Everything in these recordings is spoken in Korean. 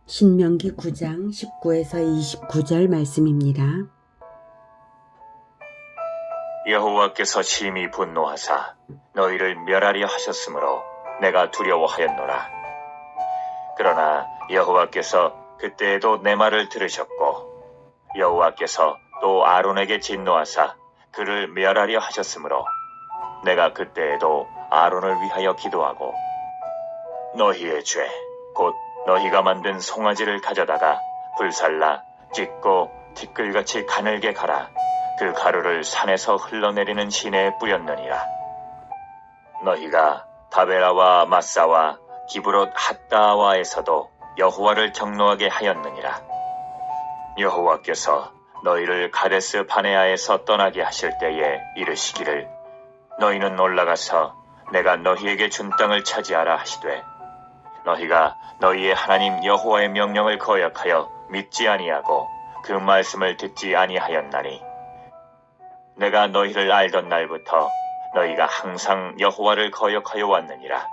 신명기 9장 19에서 29절 말씀입니다. 여호와께서 심히 분노하사 너희를 멸하려 하셨으므로 내가 두려워하였노라. 그러나 여호와께서 그때에도 내 말을 들으셨고 여호와께서 또 아론에게 진노하사 그를 멸하려 하셨으므로 내가 그때에도 아론을 위하여 기도하고 너희의 죄 곧 너희가 만든 송아지를 가져다가 불살라 찢고 티끌같이 가늘게 갈아 그 가루를 산에서 흘러내리는 시내에 뿌렸느니라. 너희가 다베라와 마사와 기브롯 핫다와에서도 여호와를 경노하게 하였느니라. 여호와께서 너희를 가데스 바네아에서 떠나게 하실 때에 이르시기를 너희는 올라가서 내가 너희에게 준 땅을 차지하라 하시되 너희가 너희의 하나님 여호와의 명령을 거역하여 믿지 아니하고 그 말씀을 듣지 아니하였나니 내가 너희를 알던 날부터 너희가 항상 여호와를 거역하여 왔느니라.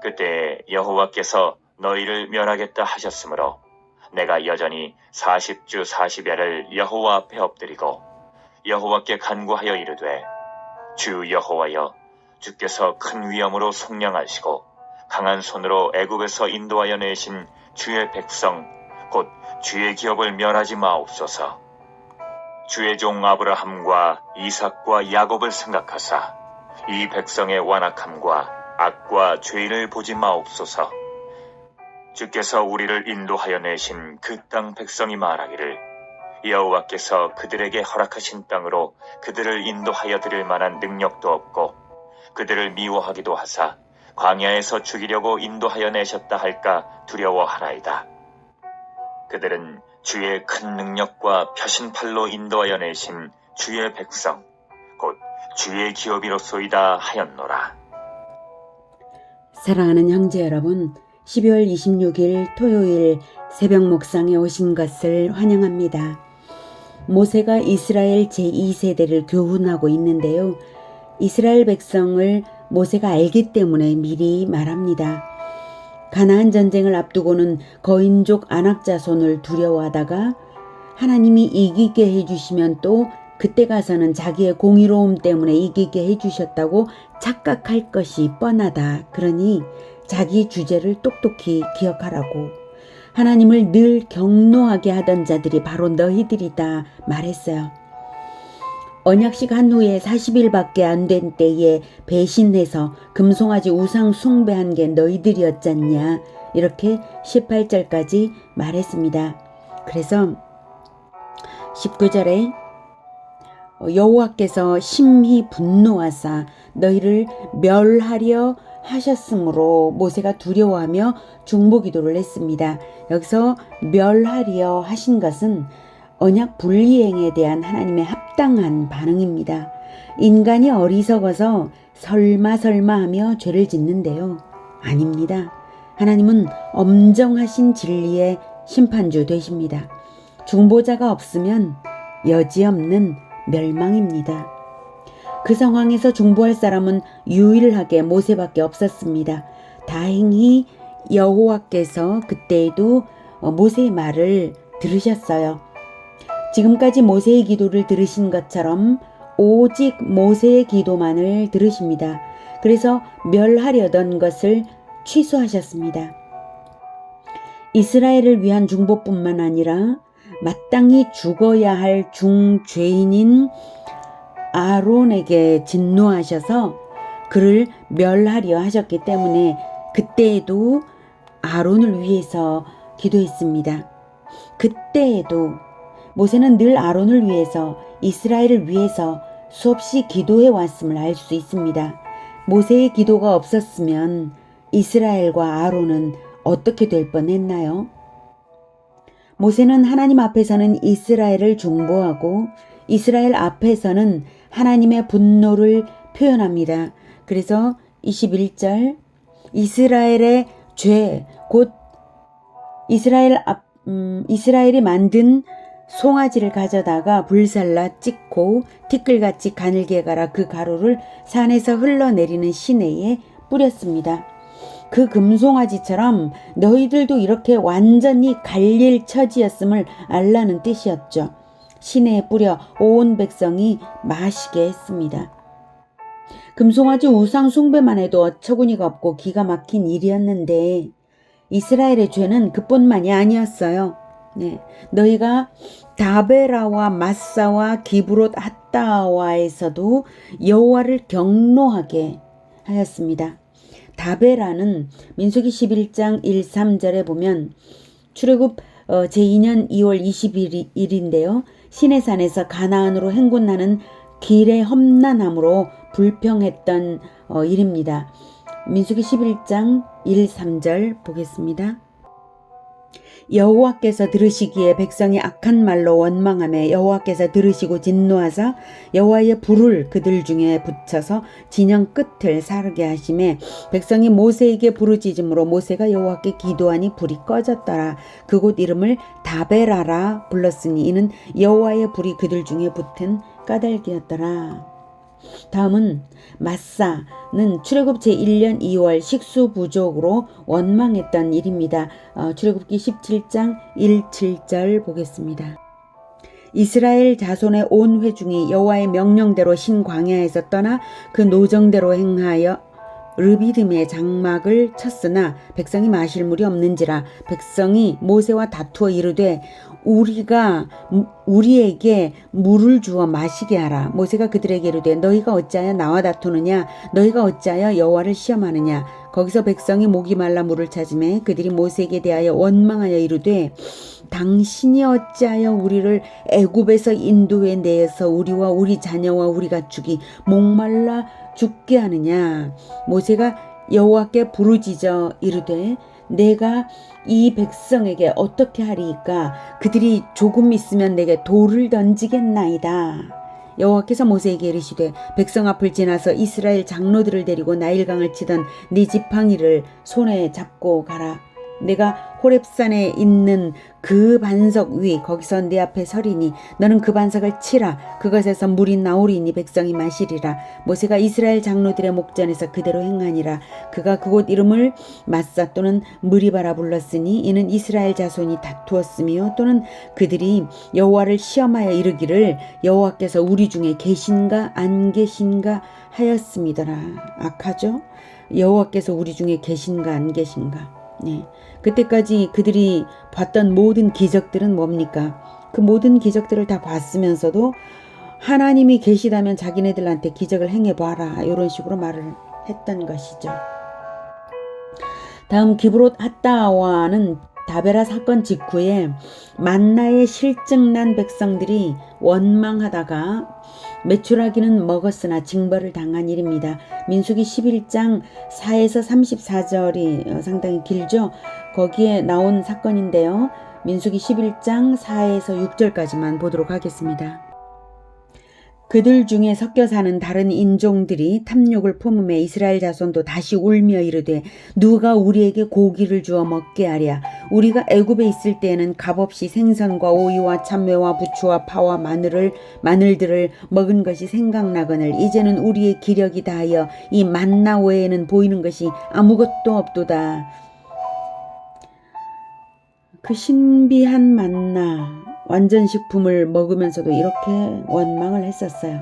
그때 여호와께서 너희를 멸하겠다 하셨으므로 내가 여전히 40주 40야를 여호와 앞에 엎드리고 여호와께 간구하여 이르되 주 여호와여 주께서 큰 위엄으로 속량하시고 강한 손으로 애굽에서 인도하여 내신 주의 백성 곧 주의 기업을 멸하지 마옵소서. 주의 종 아브라함과 이삭과 야곱을 생각하사 이 백성의 완악함과 악과 죄를 보지 마옵소서. 주께서 우리를 인도하여 내신 그 땅 백성이 말하기를 여호와께서 그들에게 허락하신 땅으로 그들을 인도하여 드릴 만한 능력도 없고 그들을 미워하기도 하사 광야에서 죽이려고 인도하여 내셨다 할까 두려워하나이다. 그들은 주의 큰 능력과 펴신 팔로 인도하여 내신 주의 백성 곧 주의 기업이로소이다 하였노라. 사랑하는 형제 여러분, 12월 26일 토요일 새벽 목상에 오신 것을 환영합니다. 모세가 이스라엘 제2세대를 교훈하고 있는데요. 이스라엘 백성을 모세가 알기 때문에 미리 말합니다. 가나안 전쟁을 앞두고는 거인족 안악자손을 두려워하다가 하나님이 이기게 해주시면 또 그때 가서는 자기의 공의로움 때문에 이기게 해주셨다고 착각할 것이 뻔하다. 그러니 자기 주제를 똑똑히 기억하라고. 하나님을 늘 경노하게 하던 자들이 바로 너희들이다 말했어요. 언약식 한 후에 40일밖에 안 된 때에 배신해서 금송아지 우상 숭배한 게 너희들이었잖냐 이렇게 18절까지 말했습니다. 그래서 19절에 여호와께서 심히 분노하사 너희를 멸하려 하셨으므로 모세가 두려워하며 중보기도를 했습니다. 여기서 멸하려 하신 것은 언약 불이행에 대한 하나님의 합당한 반응입니다. 인간이 어리석어서 설마 하며 죄를 짓는데요. 아닙니다. 하나님은 엄정하신 진리의 심판주 되십니다. 중보자가 없으면 여지없는 멸망입니다. 그 상황에서 중보할 사람은 유일하게 모세밖에 없었습니다. 다행히 여호와께서 그때에도 모세의 말을 들으셨어요. 지금까지 모세의 기도를 들으신 것처럼 오직 모세의 기도만을 들으십니다. 그래서 멸하려던 것을 취소하셨습니다. 이스라엘을 위한 중보뿐만 아니라 마땅히 죽어야 할 중죄인인 아론에게 진노하셔서 그를 멸하려 하셨기 때문에 그때에도 아론을 위해서 기도했습니다. 그때에도 모세는 늘 아론을 위해서 이스라엘을 위해서 수없이 기도해 왔음을 알 수 있습니다. 모세의 기도가 없었으면 이스라엘과 아론은 어떻게 될 뻔했나요? 모세는 하나님 앞에서는 이스라엘을 중보하고 이스라엘 앞에서는 하나님의 분노를 표현합니다. 그래서 21절 이스라엘의 죄 곧 이스라엘이 만든 송아지를 가져다가 불살라 찢고 티끌같이 가늘게 갈아 그 가루를 산에서 흘러내리는 시내에 뿌렸습니다. 그 금송아지처럼 너희들도 이렇게 완전히 갈릴 처지였음을 알라는 뜻이었죠. 시내에 뿌려 온 백성이 마시게 했습니다. 금송아지 우상 숭배만 해도 어처구니가 없고 기가 막힌 일이었는데 이스라엘의 죄는 그뿐만이 아니었어요. 네, 너희가 다베라와 마사와 기브롯 핫다와에서도 여호와를 경노하게 하였습니다. 다베라는 민수기 11장 1, 3절에 보면 출애굽 제2년 2월 20일인데요. 시내산에서 가나안으로 행군하는 길의 험난함으로 불평했던 일입니다. 민수기 11장 1, 3절 보겠습니다. 여호와께서 들으시기에 백성이 악한 말로 원망하며 여호와께서 들으시고 진노하사 여호와의 불을 그들 중에 붙여서 진영 끝을 사르게 하시매 백성이 모세에게 부르짖음으로 모세가 여호와께 기도하니 불이 꺼졌더라. 그곳 이름을 다베라라 불렀으니 이는 여호와의 불이 그들 중에 붙은 까닭이었더라. 다음은 마사는 출애굽 제1년 2월 식수 부족으로 원망했던 일입니다. 출애굽기 17장 1, 7절 보겠습니다. 이스라엘 자손의 온 회중이 여호와의 명령대로 신광야에서 떠나 그 노정대로 행하여 르비딤의 장막을 쳤으나 백성이 마실 물이 없는지라. 백성이 모세와 다투어 이르되 우리에게 물을 주어 마시게 하라. 모세가 그들에게 이르되 너희가 어찌하여 나와 다투느냐? 너희가 어찌하여 여호와를 시험하느냐? 거기서 백성이 목이 말라 물을 찾으매 그들이 모세에게 대하여 원망하여 이르되 당신이 어찌하여 우리를 애굽에서 인도해 내어서 우리와 우리 자녀와 우리 가축이 목말라 죽게 하느냐? 모세가 여호와께 부르짖어 이르되 내가 이 백성에게 어떻게 하리이까? 그들이 조금 있으면 내게 돌을 던지겠나이다. 여호와께서 모세에게 이르시되 백성 앞을 지나서 이스라엘 장로들을 데리고 나일강을 치던 네 지팡이를 손에 잡고 가라. 내가 호렙산에 있는 그 반석 위 거기서 내 앞에 서리니 너는 그 반석을 치라. 그것에서 물이 나오리니 백성이 마시리라. 모세가 이스라엘 장로들의 목전에서 그대로 행하니라. 그가 그곳 이름을 마사 또는 무리바라 불렀으니 이는 이스라엘 자손이 다투었으며 또는 그들이 여호와를 시험하여 이르기를 여호와께서 우리 중에 계신가 안 계신가 하였음이더라. 악하죠? 여호와께서 우리 중에 계신가 안 계신가. 네. 그때까지 그들이 봤던 모든 기적들은 뭡니까? 그 모든 기적들을 다 봤으면서도 하나님이 계시다면 자기네들한테 기적을 행해봐라 이런 식으로 말을 했던 것이죠. 다음 기브롯 핫다와는 다베라 사건 직후에 만나에 실증난 백성들이 원망하다가 메추라기는 먹었으나 징벌을 당한 일입니다. 민수기 11장 4에서 34절이 상당히 길죠. 거기에 나온 사건인데요. 민수기 11장 4에서 6절까지만 보도록 하겠습니다. 그들 중에 섞여 사는 다른 인종들이 탐욕을 품음에 이스라엘 자손도 다시 울며 이르되 누가 우리에게 고기를 주어 먹게 하랴. 우리가 애굽에 있을 때에는 값없이 생선과 오이와 참외와 부추와 파와 마늘들을 먹은 것이 생각나거늘 이제는 우리의 기력이 다하여 이 만나 외에는 보이는 것이 아무것도 없도다. 그 신비한 만나 완전식품을 먹으면서도 이렇게 원망을 했었어요.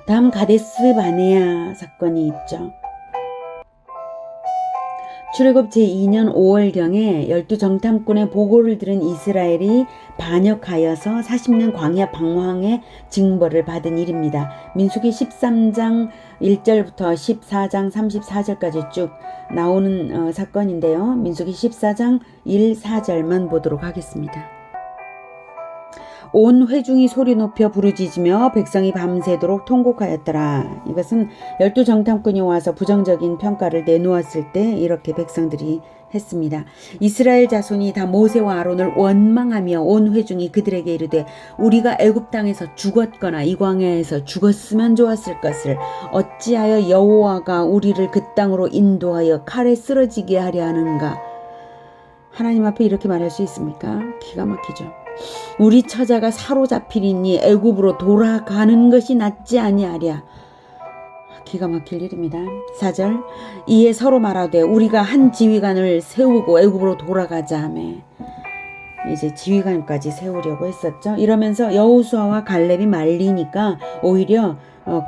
다음 가데스 바네아 사건이 있죠. 출애굽 제2년 5월경에 12정탐꾼의 보고를 들은 이스라엘이 반역하여서 40년 광야 방황의 징벌을 받은 일입니다. 민수기 13장 1절부터 14장 34절까지 쭉 나오는 사건인데요. 민수기 14장 1, 4절만 보도록 하겠습니다. 온 회중이 소리 높여 부르짖으며 백성이 밤새도록 통곡하였더라. 이것은 12정탐꾼이 와서 부정적인 평가를 내놓았을 때 이렇게 백성들이 했습니다. 이스라엘 자손이 다 모세와 아론을 원망하며 온 회중이 그들에게 이르되 우리가 애굽 땅에서 죽었거나 이 광야에서 죽었으면 좋았을 것을 어찌하여 여호와가 우리를 그 땅으로 인도하여 칼에 쓰러지게 하려 하는가. 하나님 앞에 이렇게 말할 수 있습니까? 기가 막히죠. 우리 처자가 사로잡히리니 애굽으로 돌아가는 것이 낫지 아니하랴. 기가 막힐 일입니다. 4절 이에 서로 말하되 우리가 한 지휘관을 세우고 애굽으로 돌아가자 하며 이제 지휘관까지 세우려고 했었죠. 이러면서 여호수아와 갈렙이 말리니까 오히려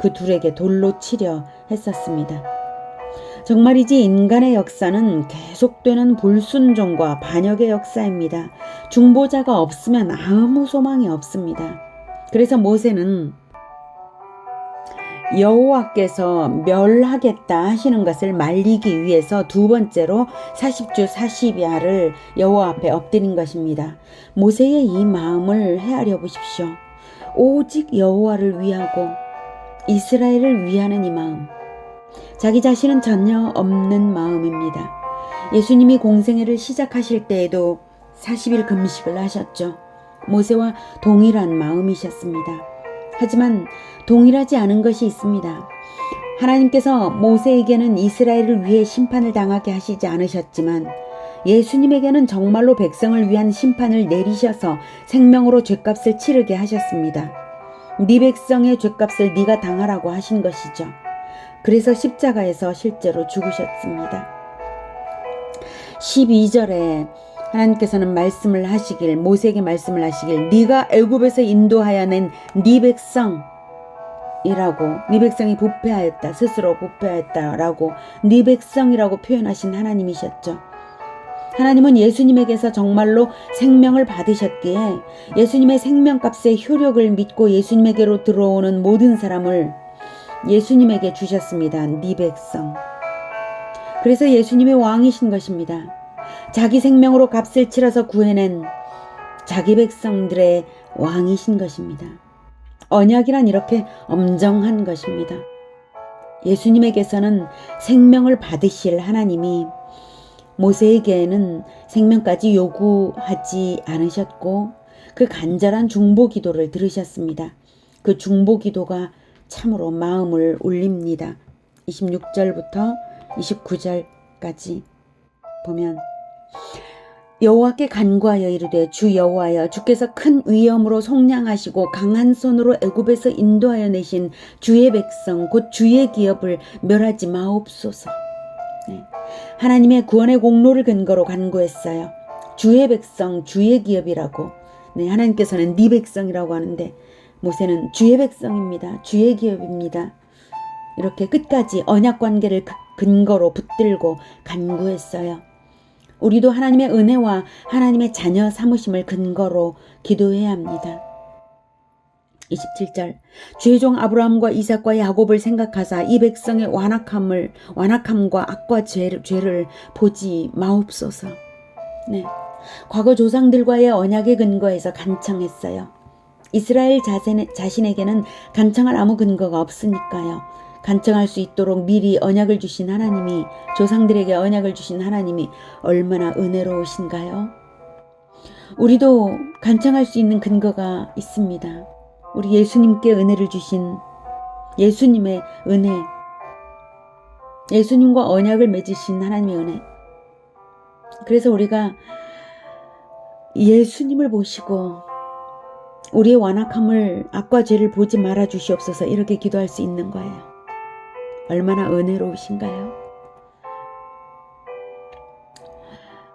그 둘에게 돌로 치려 했었습니다. 정말이지 인간의 역사는 계속되는 불순종과 반역의 역사입니다. 중보자가 없으면 아무 소망이 없습니다. 그래서 모세는 여호와께서 멸하겠다 하시는 것을 말리기 위해서 두 번째로 40주 40야를 여호와 앞에 엎드린 것입니다. 모세의 이 마음을 헤아려 보십시오. 오직 여호와를 위하고 이스라엘을 위하는 이 마음. 자기 자신은 전혀 없는 마음입니다. 예수님이 공생애를 시작하실 때에도 40일 금식을 하셨죠. 모세와 동일한 마음이셨습니다. 하지만 동일하지 않은 것이 있습니다. 하나님께서 모세에게는 이스라엘을 위해 심판을 당하게 하시지 않으셨지만 예수님에게는 정말로 백성을 위한 심판을 내리셔서 생명으로 죗값을 치르게 하셨습니다. 네 백성의 죗값을 네가 당하라고 하신 것이죠. 그래서 십자가에서 실제로 죽으셨습니다. 12절에 하나님께서는 말씀을 하시길, 모세에게 말씀을 하시길, 네가 애굽에서 인도하여 낸 네 백성이라고, 네 백성이 부패하였다, 스스로 부패하였다라고 네 백성이라고 표현하신 하나님이셨죠. 하나님은 예수님에게서 정말로 생명을 받으셨기에 예수님의 생명값의 효력을 믿고 예수님에게로 들어오는 모든 사람을 예수님에게 주셨습니다. 네 백성. 그래서 예수님이 왕이신 것입니다. 자기 생명으로 값을 치러서 구해낸 자기 백성들의 왕이신 것입니다. 언약이란 이렇게 엄정한 것입니다. 예수님에게서는 생명을 받으실 하나님이 모세에게는 생명까지 요구하지 않으셨고 그 간절한 중보 기도를 들으셨습니다. 그 중보 기도가 참으로 마음을 울립니다. 26절부터 29절까지 보면 여호와께 간구하여 이르되 주 여호와여 주께서 큰 위엄으로 속량하시고 강한 손으로 애굽에서 인도하여 내신 주의 백성 곧 주의 기업을 멸하지 마옵소서. 네. 하나님의 구원의 공로를 근거로 간구했어요. 주의 백성 주의 기업이라고. 네, 하나님께서는 네 백성이라고 하는데 모세는 주의 백성입니다. 주의 기업입니다. 이렇게 끝까지 언약 관계를 근거로 붙들고 간구했어요. 우리도 하나님의 은혜와 하나님의 자녀 삼으심을 근거로 기도해야 합니다. 27절 주의 종 아브라함과 이삭과 야곱을 생각하사 이 백성의 완악함과 악과 죄를 보지 마옵소서. 네, 과거 조상들과의 언약에 근거해서 간청했어요. 이스라엘 자신에게는 간청할 아무 근거가 없으니까요. 간청할 수 있도록 미리 언약을 주신 하나님이, 조상들에게 언약을 주신 하나님이 얼마나 은혜로우신가요? 우리도 간청할 수 있는 근거가 있습니다. 우리 예수님께 은혜를 주신 예수님의 은혜, 예수님과 언약을 맺으신 하나님의 은혜. 그래서 우리가 예수님을 보시고 우리의 완악함을, 악과 죄를 보지 말아 주시옵소서 이렇게 기도할 수 있는 거예요. 얼마나 은혜로우신가요?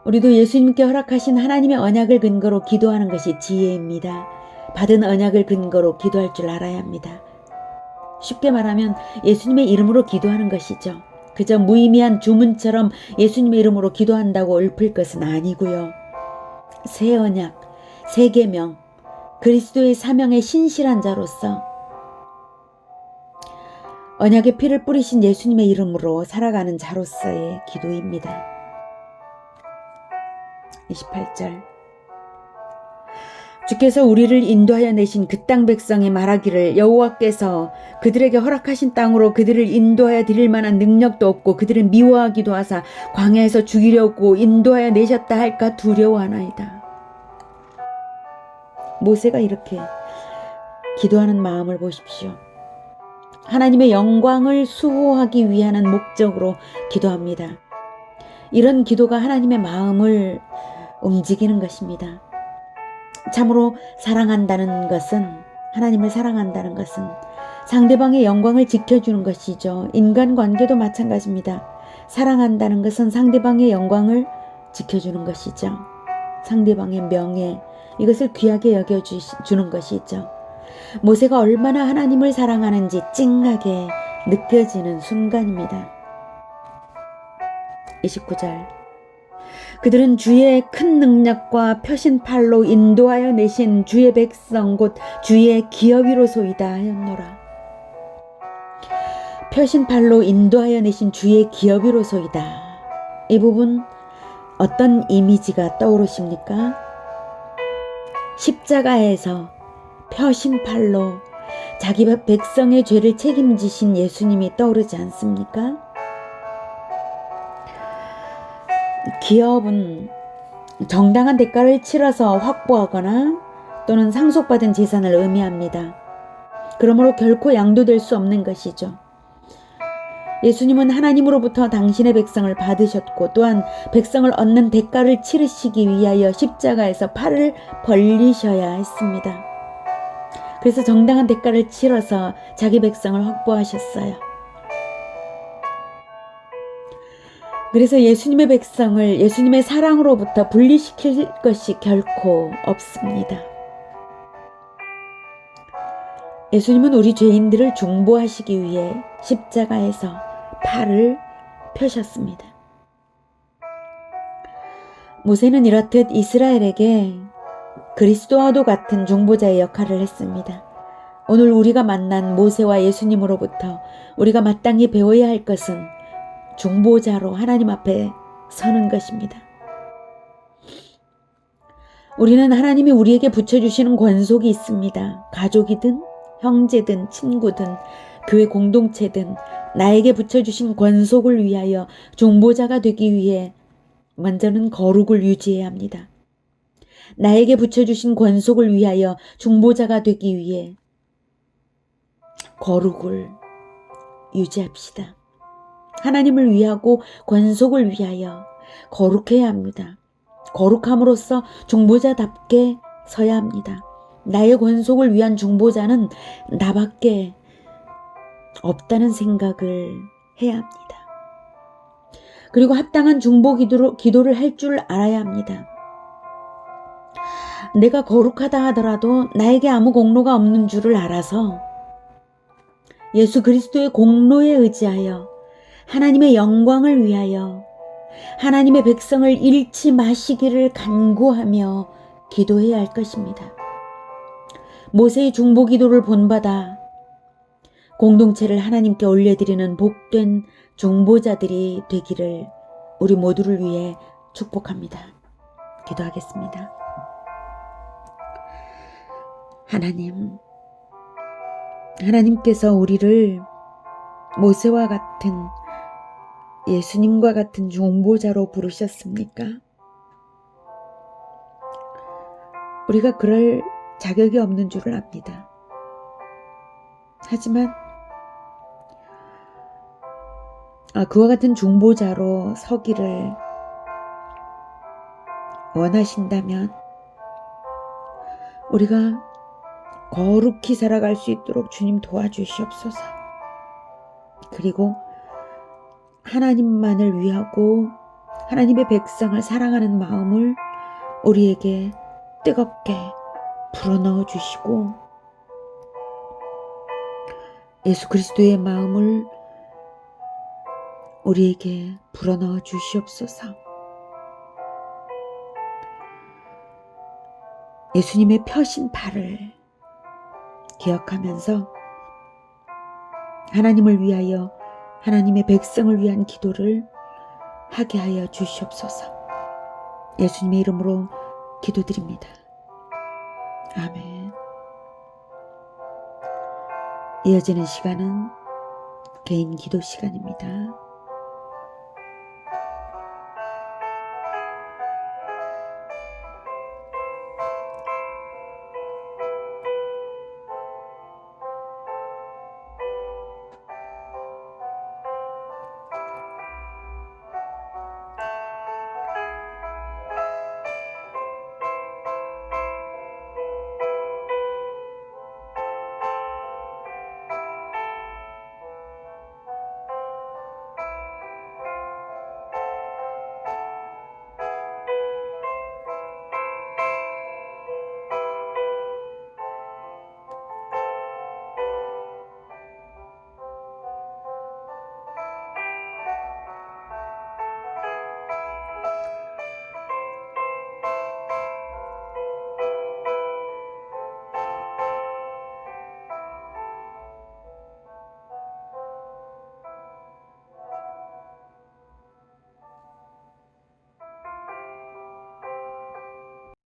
우리도 예수님께 허락하신 하나님의 언약을 근거로 기도하는 것이 지혜입니다. 받은 언약을 근거로 기도할 줄 알아야 합니다. 쉽게 말하면 예수님의 이름으로 기도하는 것이죠. 그저 무의미한 주문처럼 예수님의 이름으로 기도한다고 읊을 것은 아니고요. 새 언약, 새 계명, 그리스도의 사명에 신실한 자로서 언약의 피를 뿌리신 예수님의 이름으로 살아가는 자로서의 기도입니다. 28절 주께서 우리를 인도하여 내신 그 땅 백성이 말하기를 여호와께서 그들에게 허락하신 땅으로 그들을 인도하여 드릴 만한 능력도 없고 그들을 미워하기도 하사 광야에서 죽이려고 인도하여 내셨다 할까 두려워하나이다. 모세가 이렇게 기도하는 마음을 보십시오. 하나님의 영광을 수호하기 위한 목적으로 기도합니다. 이런 기도가 하나님의 마음을 움직이는 것입니다. 참으로 사랑한다는 것은, 하나님을 사랑한다는 것은 상대방의 영광을 지켜주는 것이죠. 인간관계도 마찬가지입니다. 사랑한다는 것은 상대방의 영광을 지켜주는 것이죠. 상대방의 명예, 이것을 귀하게 여겨주는 것이죠. 모세가 얼마나 하나님을 사랑하는지 찡하게 느껴지는 순간입니다. 29절. 그들은 주의 큰 능력과 표신팔로 인도하여 내신 주의 백성 곧 주의 기업이로소이다 하였노라. 표신팔로 인도하여 내신 주의 기업이로소이다. 이 부분 어떤 이미지가 떠오르십니까? 십자가에서 표신팔로 자기 백성의 죄를 책임지신 예수님이 떠오르지 않습니까? 기업은 정당한 대가를 치러서 확보하거나 또는 상속받은 재산을 의미합니다. 그러므로 결코 양도될 수 없는 것이죠. 예수님은 하나님으로부터 당신의 백성을 받으셨고 또한 백성을 얻는 대가를 치르시기 위하여 십자가에서 팔을 벌리셔야 했습니다. 그래서 정당한 대가를 치러서 자기 백성을 확보하셨어요. 그래서 예수님의 백성을 예수님의 사랑으로부터 분리시킬 것이 결코 없습니다. 예수님은 우리 죄인들을 중보하시기 위해 십자가에서 팔을 펴셨습니다. 모세는 이렇듯 이스라엘에게 그리스도와도 같은 중보자의 역할을 했습니다. 오늘 우리가 만난 모세와 예수님으로부터 우리가 마땅히 배워야 할 것은 중보자로 하나님 앞에 서는 것입니다. 우리는 하나님이 우리에게 붙여주시는 권속이 있습니다. 가족이든 형제든 친구든 교회 공동체든 나에게 붙여주신 권속을 위하여 중보자가 되기 위해 먼저는 거룩을 유지해야 합니다. 나에게 붙여주신 권속을 위하여 중보자가 되기 위해 거룩을 유지합시다. 하나님을 위하고 권속을 위하여 거룩해야 합니다. 거룩함으로써 중보자답게 서야 합니다. 나의 권속을 위한 중보자는 나밖에 없다는 생각을 해야 합니다. 그리고 합당한 중보 기도를 할 줄 알아야 합니다. 내가 거룩하다 하더라도 나에게 아무 공로가 없는 줄을 알아서 예수 그리스도의 공로에 의지하여 하나님의 영광을 위하여 하나님의 백성을 잃지 마시기를 간구하며 기도해야 할 것입니다. 모세의 중보 기도를 본받아 공동체를 하나님께 올려드리는 복된 중보자들이 되기를 우리 모두를 위해 축복합니다. 기도하겠습니다. 하나님께서 우리를 모세와 같은 예수님과 같은 중보자로 부르셨습니까? 우리가 그럴 자격이 없는 줄을 압니다. 하지만 그와 같은 중보자로 서기를 원하신다면 우리가 거룩히 살아갈 수 있도록 주님 도와주시옵소서. 그리고 하나님만을 위하고 하나님의 백성을 사랑하는 마음을 우리에게 뜨겁게 불어넣어 주시고 예수 그리스도의 마음을 우리에게 불어넣어 주시옵소서. 예수님의 펴신 팔을 기억하면서 하나님을 위하여 하나님의 백성을 위한 기도를 하게 하여 주시옵소서. 예수님의 이름으로 기도드립니다. 아멘. 이어지는 시간은 개인 기도 시간입니다.